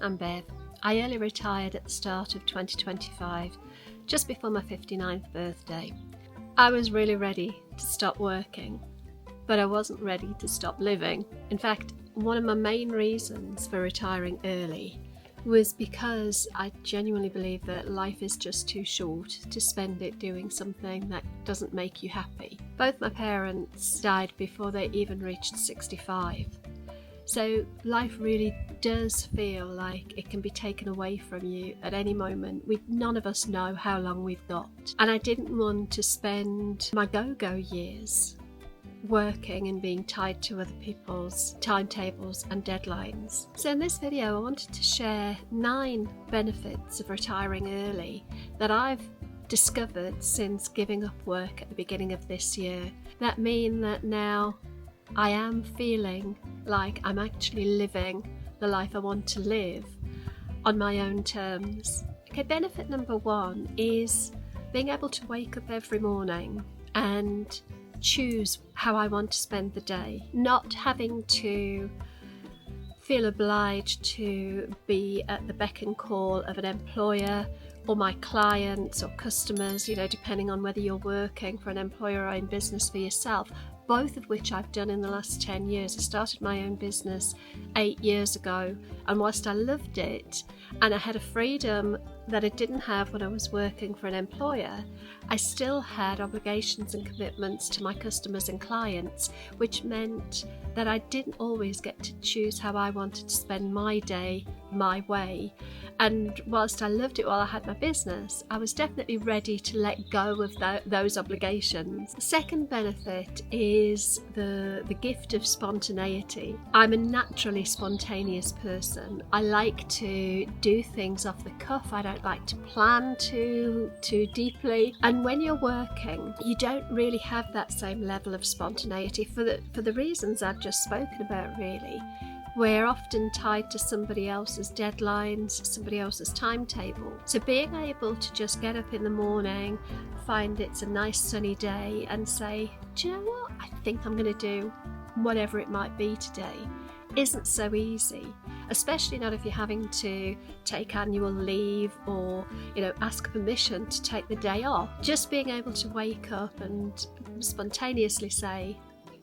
I'm Bev. I early retired at the start of 2025, just before my 59th birthday. I was really ready to stop working, but I wasn't ready to stop living. In fact, one of my main reasons for retiring early was because I genuinely believe that life is just too short to spend it doing something that doesn't make you happy. Both my parents died before they even reached 65. So life really does feel like it can be taken away from you at any moment. None of us know how long we've got. And I didn't want to spend my go-go years working and being tied to other people's timetables and deadlines. So in this video I wanted to share 9 benefits of retiring early that I've discovered since giving up work at the beginning of this year, that mean that now I am feeling like I'm actually living the life I want to live on my own terms. Okay, benefit number 1 is being able to wake up every morning and choose how I want to spend the day, not having to feel obliged to be at the beck and call of an employer or my clients or customers, depending on whether you're working for an employer or in business for yourself, both of which I've done in the last 10 years. I started my own business 8 years ago, and whilst I loved it and I had a freedom that I didn't have when I was working for an employer, I still had obligations and commitments to my customers and clients, which meant that I didn't always get to choose how I wanted to spend my day my way. And whilst I loved it while I had my business, I was definitely ready to let go of those obligations. The second benefit is the gift of spontaneity. I'm a naturally spontaneous person. I like to do things off the cuff. I don't like to plan too deeply. And when you're working, you don't really have that same level of spontaneity for the reasons I've just spoken about, really. We're often tied to somebody else's deadlines, somebody else's timetable. So being able to just get up in the morning, find it's a nice sunny day and say, do you know what? I think I'm going to do whatever it might be today, isn't so easy. Especially not if you're having to take annual leave or, ask permission to take the day off. Just being able to wake up and spontaneously say,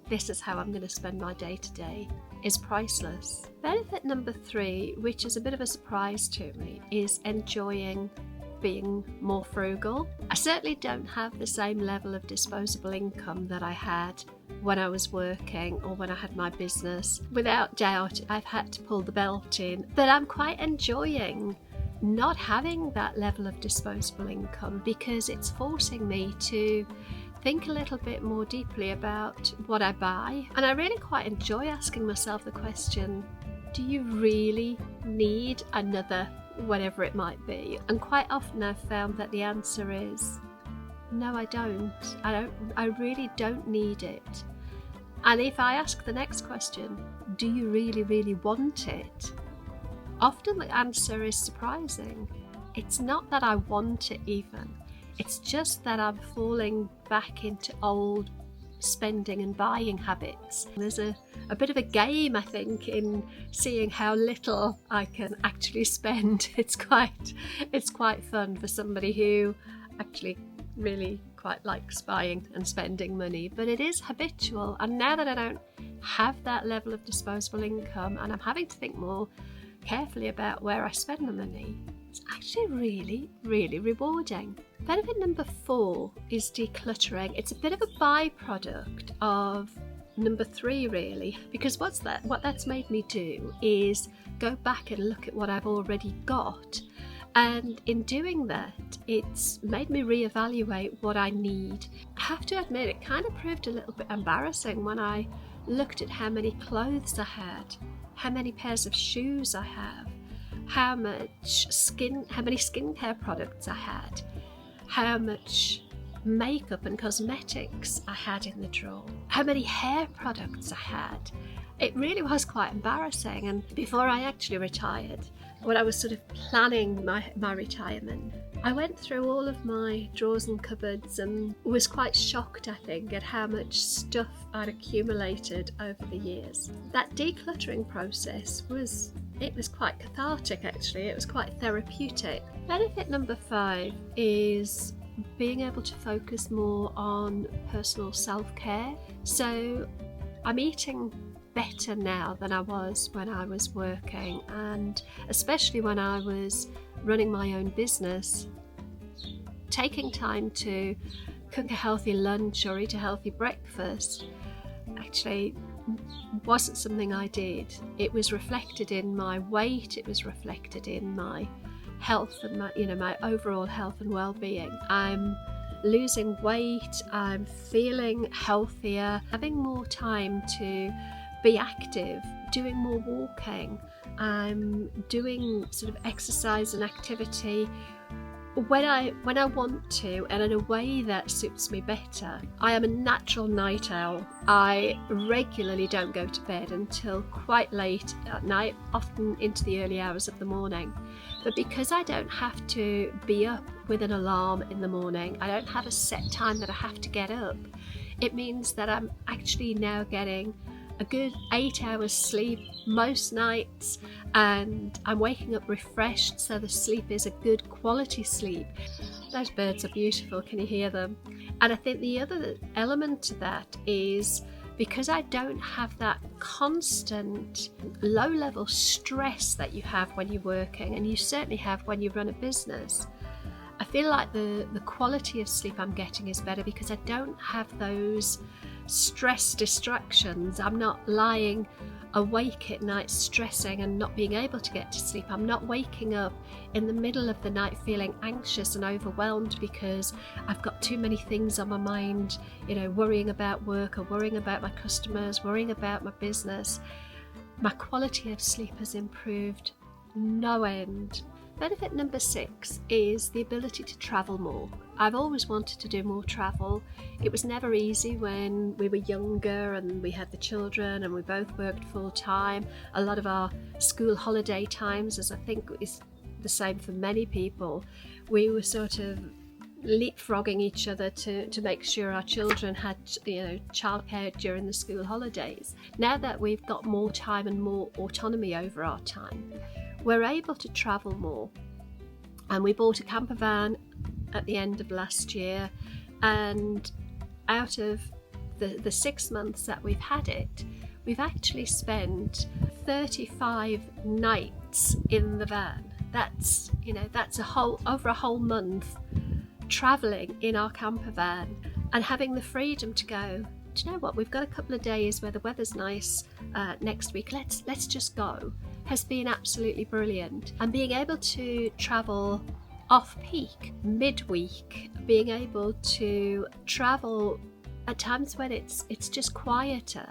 this is how I'm going to spend my day today, is priceless. Benefit number 3, which is a bit of a surprise to me, is enjoying being more frugal. I certainly don't have the same level of disposable income that I had when I was working or when I had my business. Without doubt, I've had to pull the belt in, but I'm quite enjoying not having that level of disposable income because it's forcing me to think a little bit more deeply about what I buy. And I really quite enjoy asking myself the question, do you really need another whatever it might be? And quite often I've found that the answer is, no, I don't. I really don't need it. And if I ask the next question, do you really, really want it? Often the answer is surprising. It's not that I want it even. It's just that I'm falling back into old spending and buying habits. There's a bit of a game, I think, in seeing how little I can actually spend. It's quite fun for somebody who actually really quite likes buying and spending money, but it is habitual. And now that I don't have that level of disposable income and I'm having to think more carefully about where I spend my money, it's actually really, really rewarding. Benefit number 4 is decluttering. It's a bit of a byproduct of number 3, really, because what that's made me do is go back and look at what I've already got. And in doing that, it's made me reevaluate what I need. I have to admit, it kind of proved a little bit embarrassing when I looked at how many clothes I had, how many pairs of shoes I have, how many skincare products I had, how much makeup and cosmetics I had in the drawer, how many hair products I had. It really was quite embarrassing. And before I actually retired, when I was sort of planning my retirement, I went through all of my drawers and cupboards and was quite shocked, I think, at how much stuff I'd accumulated over the years. That decluttering process was it was quite cathartic actually, it was quite therapeutic. Benefit number 5 is being able to focus more on personal self-care. So I'm eating better now than I was when I was working, and especially when I was running my own business, taking time to cook a healthy lunch or eat a healthy breakfast actually wasn't something I did. It was reflected in my weight, it was reflected in my health and my overall health and well-being. I'm losing weight, I'm feeling healthier, having more time to be active, doing more walking. I'm doing sort of exercise and activity when I want to, and in a way that suits me better. I am a natural night owl. I regularly don't go to bed until quite late at night, often into the early hours of the morning. But because I don't have to be up with an alarm in the morning, I don't have a set time that I have to get up, it means that I'm actually now getting a good 8 hours sleep most nights, and I'm waking up refreshed, so the sleep is a good quality sleep. Those birds are beautiful, can you hear them? And I think the other element to that is because I don't have that constant low-level stress that you have when you're working, and you certainly have when you run a business. I feel like the quality of sleep I'm getting is better because I don't have those stress distractions. I'm not lying awake at night stressing and not being able to get to sleep. I'm not waking up in the middle of the night feeling anxious and overwhelmed because I've got too many things on my mind, worrying about work or worrying about my customers, worrying about my business. My quality of sleep has improved no end. Benefit number 6 is the ability to travel more. I've always wanted to do more travel. It was never easy when we were younger and we had the children and we both worked full time. A lot of our school holiday times, as I think is the same for many people, we were sort of leapfrogging each other to make sure our children had childcare during the school holidays. Now that we've got more time and more autonomy over our time, we're able to travel more. And we bought a camper van at the end of last year, and out of the 6 months that we've had it, we've actually spent 35 nights in the van. That's over a whole month traveling in our camper van and having the freedom to go, do you know what, we've got a couple of days where the weather's nice next week, let's just go, has been absolutely brilliant. And being able to travel off-peak, midweek, being able to travel at times when it's just quieter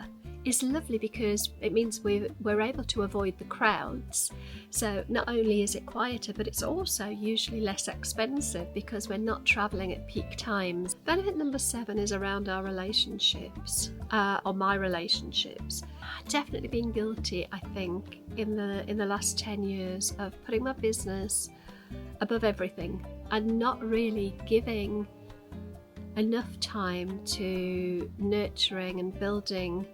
is lovely, because it means we're able to avoid the crowds. So not only is it quieter, but it's also usually less expensive because we're not travelling at peak times. Benefit number 7 is around our relationships, or my relationships. I've definitely been guilty, I think, in the last 10 years of putting my business above everything and not really giving enough time to nurturing and building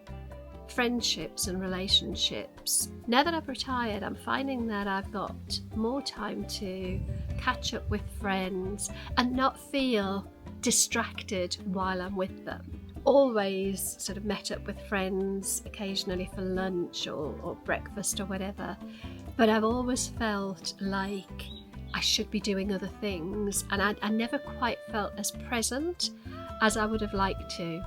friendships and relationships. Now that I've retired, I'm finding that I've got more time to catch up with friends and not feel distracted while I'm with them. Always sort of met up with friends occasionally for lunch or breakfast or whatever, but I've always felt like I should be doing other things, and I never quite felt as present as I would have liked to.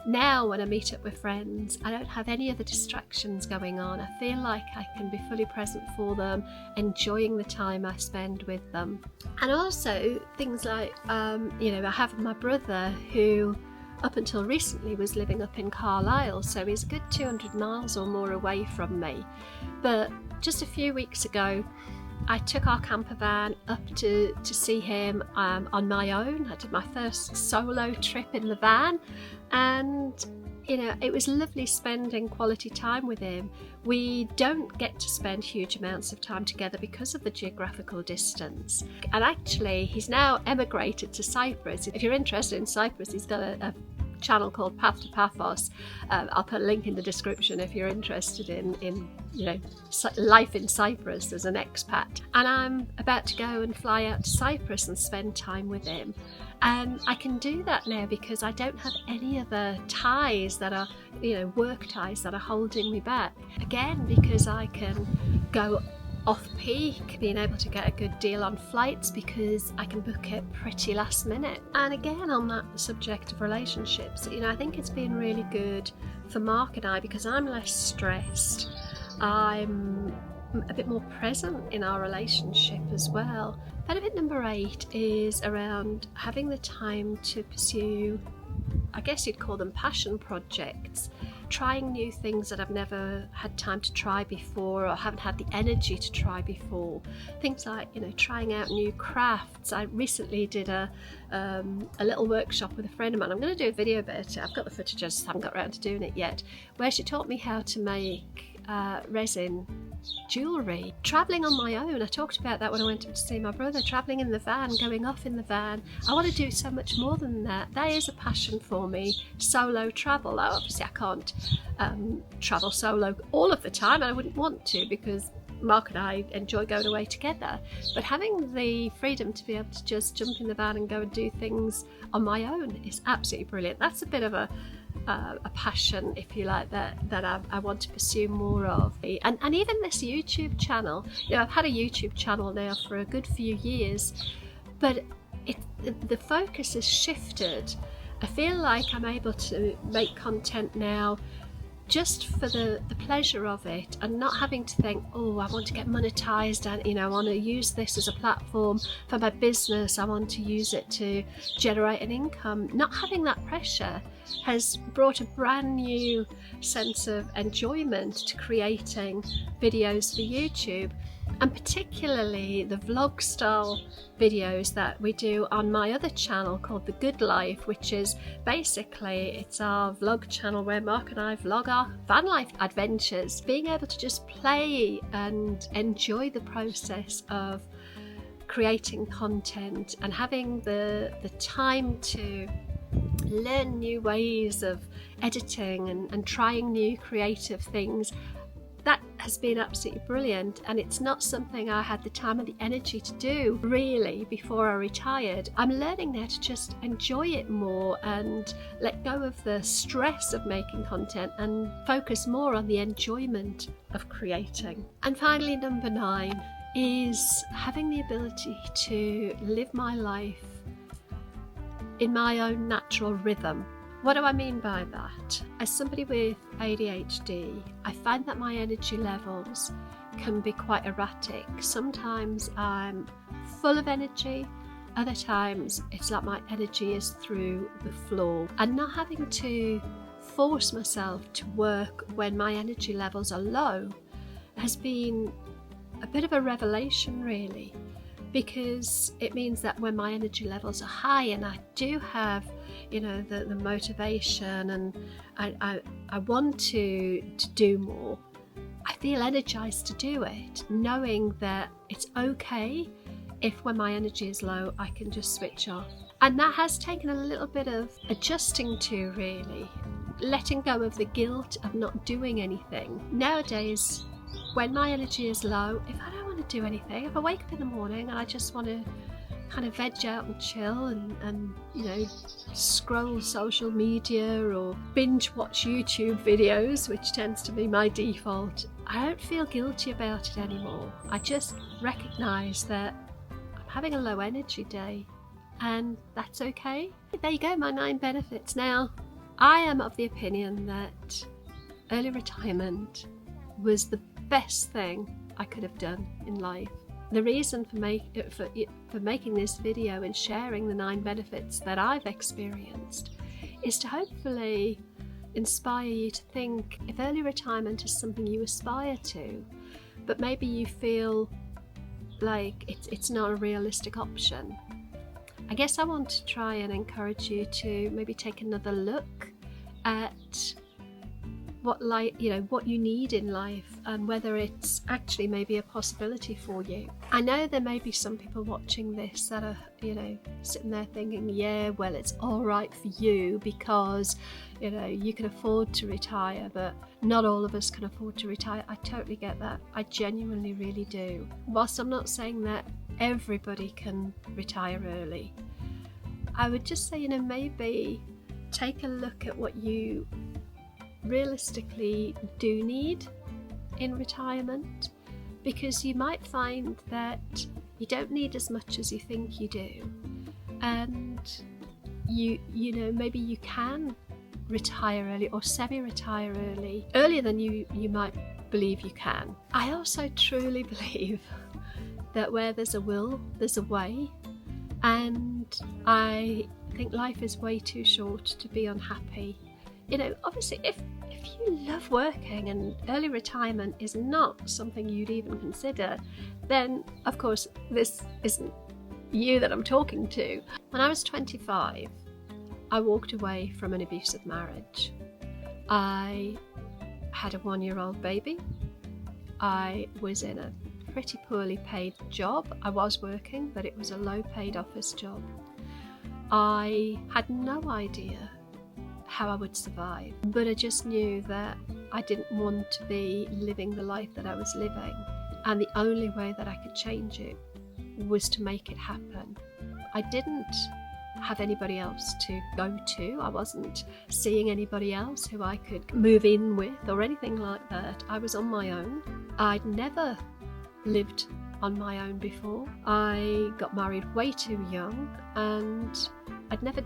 Now when I meet up with friends, I don't have any other distractions going on. I feel like I can be fully present for them, enjoying the time I spend with them. And also things like, I have my brother who up until recently was living up in Carlisle, so he's a good 200 miles or more away from me. But just a few weeks ago, I took our camper van up to see him on my own. I did my first solo trip in the van, and it was lovely spending quality time with him. We don't get to spend huge amounts of time together because of the geographical distance. And actually, he's now emigrated to Cyprus. If you're interested in Cyprus, he's got a channel called Path to Paphos. I'll put a link in the description if you're interested in life in Cyprus as an expat. And I'm about to go and fly out to Cyprus and spend time with him. And I can do that now because I don't have any other ties that are, work ties that are holding me back. Again, because I can go off-peak, being able to get a good deal on flights because I can book it pretty last minute. And again, on that subject of relationships, I think it's been really good for Mark and I because I'm less stressed. I'm a bit more present in our relationship as well. Benefit number 8 is around having the time to pursue, I guess you'd call them passion projects, trying new things that I've never had time to try before or haven't had the energy to try before. Things like, trying out new crafts. I recently did a little workshop with a friend of mine. I'm going to do a video about it. I've got the footage, I just haven't got around to doing it yet, where she taught me how to make resin jewellery. Travelling on my own, I talked about that when I went to see my brother, travelling in the van, going off in the van. I want to do so much more than that. That is a passion for me, solo travel. Now, obviously I can't travel solo all of the time, and I wouldn't want to because Mark and I enjoy going away together, but having the freedom to be able to just jump in the van and go and do things on my own is absolutely brilliant. That's a bit of a passion, if you like, that I want to pursue more of. And even this YouTube channel, I've had a YouTube channel now for a good few years, but the focus has shifted. I feel like I'm able to make content now just for the pleasure of it and not having to think, oh, I want to get monetized and I want to use this as a platform for my business, I want to use it to generate an income. Not having that pressure has brought a brand new sense of enjoyment to creating videos for YouTube, and particularly the vlog style videos that we do on my other channel called The Good Life, which is basically, it's our vlog channel where Mark and I vlog our van life adventures. Being able to just play and enjoy the process of creating content and having the time to learn new ways of editing and trying new creative things, that has been absolutely brilliant. And it's not something I had the time or the energy to do really before I retired. I'm learning now to just enjoy it more and let go of the stress of making content and focus more on the enjoyment of creating. And finally, number 9 is having the ability to live my life in my own natural rhythm. What do I mean by that? As somebody with ADHD, I find that my energy levels can be quite erratic. Sometimes I'm full of energy, other times it's like my energy is through the floor. And not having to force myself to work when my energy levels are low has been a bit of a revelation really, because it means that when my energy levels are high and I do have the motivation and I want to do more, I feel energized to do it, knowing that it's okay if when my energy is low I can just switch off. And that has taken a little bit of adjusting to, really, letting go of the guilt of not doing anything. Nowadays, when my energy is low, if I don't want to do anything, if I wake up in the morning and I just want to kind of veg out and chill and scroll social media or binge watch YouTube videos, which tends to be my default, I don't feel guilty about it anymore. I just recognise that I'm having a low energy day and that's okay. There you go, my 9 benefits. Now, I am of the opinion that early retirement was the best thing I could have done in life. The reason for making this video and sharing the 9 benefits that I've experienced is to hopefully inspire you to think, if early retirement is something you aspire to, but maybe you feel like it's not a realistic option, I guess I want to try and encourage you to maybe take another look at what you need in life, and whether it's actually maybe a possibility for you. I know there may be some people watching this that are, sitting there thinking, yeah, well, it's all right for you because, you can afford to retire, but not all of us can afford to retire. I totally get that. I genuinely really do. Whilst I'm not saying that everybody can retire early, I would just say, maybe take a look at what you realistically do need in retirement, because you might find that you don't need as much as you think you do, and maybe you can retire early or semi-retire early, earlier than you might believe you can. I also truly believe that where there's a will, there's a way, and I think life is way too short to be unhappy. Obviously, if you love working and early retirement is not something you'd even consider, then of course this isn't you that I'm talking to. When I was 25, I walked away from an abusive marriage. I had a 1-year-old baby. I was in a pretty poorly paid job. I was working, but it was a low paid office job. I had no idea how I would survive, but I just knew that I didn't want to be living the life that I was living, and the only way that I could change it was to make it happen. I didn't have anybody else to go to. I wasn't seeing anybody else who I could move in with or anything like that. I was on my own. I'd never lived on my own before. I got married way too young, and I'd never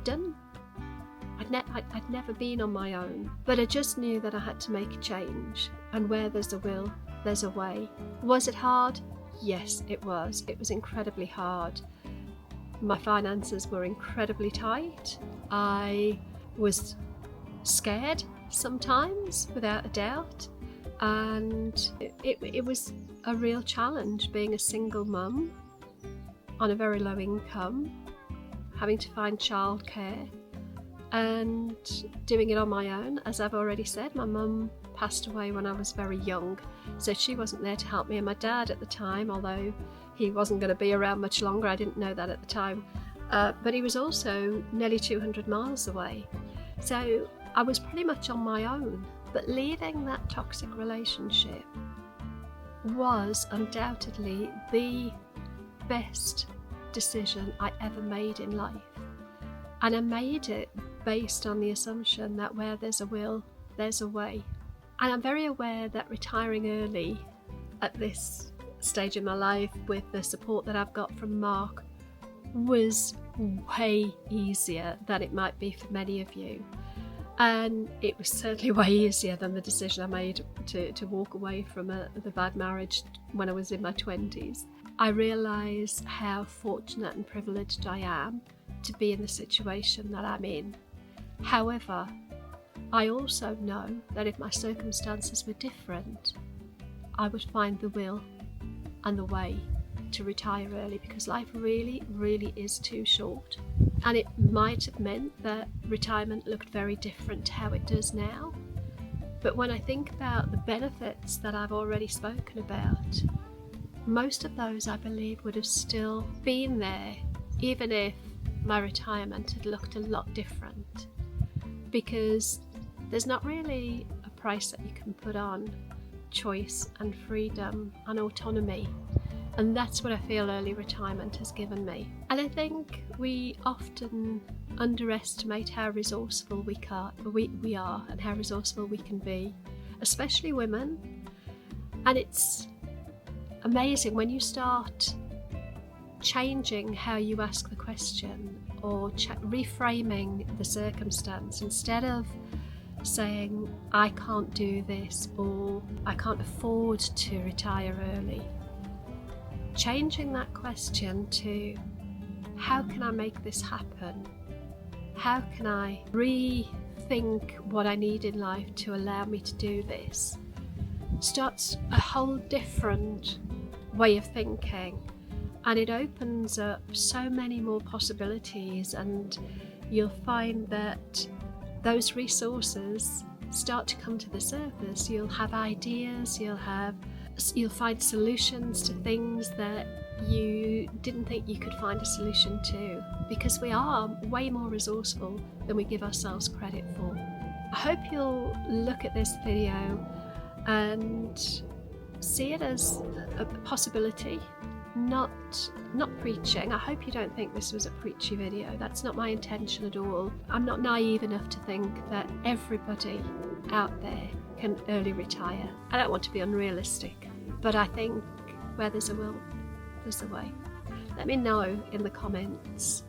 been on my own, but I just knew that I had to make a change, and where there's a will, there's a way. Was it hard? Yes, it was. It was incredibly hard. My finances were incredibly tight. I was scared sometimes, without a doubt, and it was a real challenge being a single mum on a very low income, having to find childcare and doing it on my own. As I've already said, my mum passed away when I was very young, so she wasn't there to help me, and my dad at the time, although he wasn't going to be around much longer, I didn't know that at the time, but he was also nearly 200 miles away, so I was pretty much on my own. But leaving that toxic relationship was undoubtedly the best decision I ever made in life, and I made it based on the assumption that where there's a will, there's a way. And I'm very aware that retiring early at this stage in my life, with the support that I've got from Mark, was way easier than it might be for many of you. And it was certainly way easier than the decision I made to walk away from the bad marriage when I was in my 20s. I realise how fortunate and privileged I am to be in the situation that I'm in. However, I also know that if my circumstances were different, I would find the will and the way to retire early, because life really, really is too short. And it might have meant that retirement looked very different to how it does now. But when I think about the benefits that I've already spoken about, most of those I believe would have still been there, even if my retirement had looked a lot different. Because there's not really a price that you can put on choice and freedom and autonomy. And that's what I feel early retirement has given me. And I think we often underestimate how resourceful we are and how resourceful we can be, especially women. And it's amazing when you start changing how you ask the question, or reframing the circumstance. Instead of saying, I can't do this, or I can't afford to retire early, changing that question to, how can I make this happen? How can I rethink what I need in life to allow me to do this? Starts a whole different way of thinking, and it opens up so many more possibilities, and you'll find that those resources start to come to the surface, you'll have ideas, you'll find solutions to things that you didn't think you could find a solution to, because we are way more resourceful than we give ourselves credit for. I hope you'll look at this video and see it as a possibility, not preaching. I hope you don't think this was a preachy video. That's not my intention at all. I'm not naive enough to think that everybody out there can early retire. I don't want to be unrealistic, but I think where there's a will, there's a way. Let me know in the comments.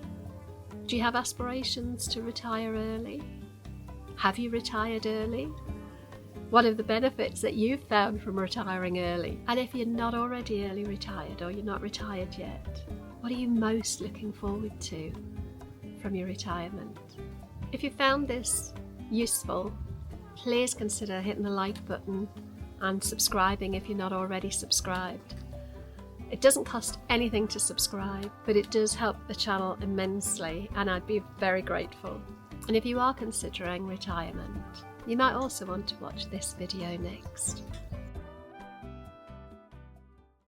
Do you have aspirations to retire early? Have you retired early? What are the benefits that you've found from retiring early? And if you're not already early retired, or you're not retired yet, what are you most looking forward to from your retirement? If you found this useful, please consider hitting the like button and subscribing if you're not already subscribed. It doesn't cost anything to subscribe, but it does help the channel immensely, and I'd be very grateful. And if you are considering retirement, you might also want to watch this video next.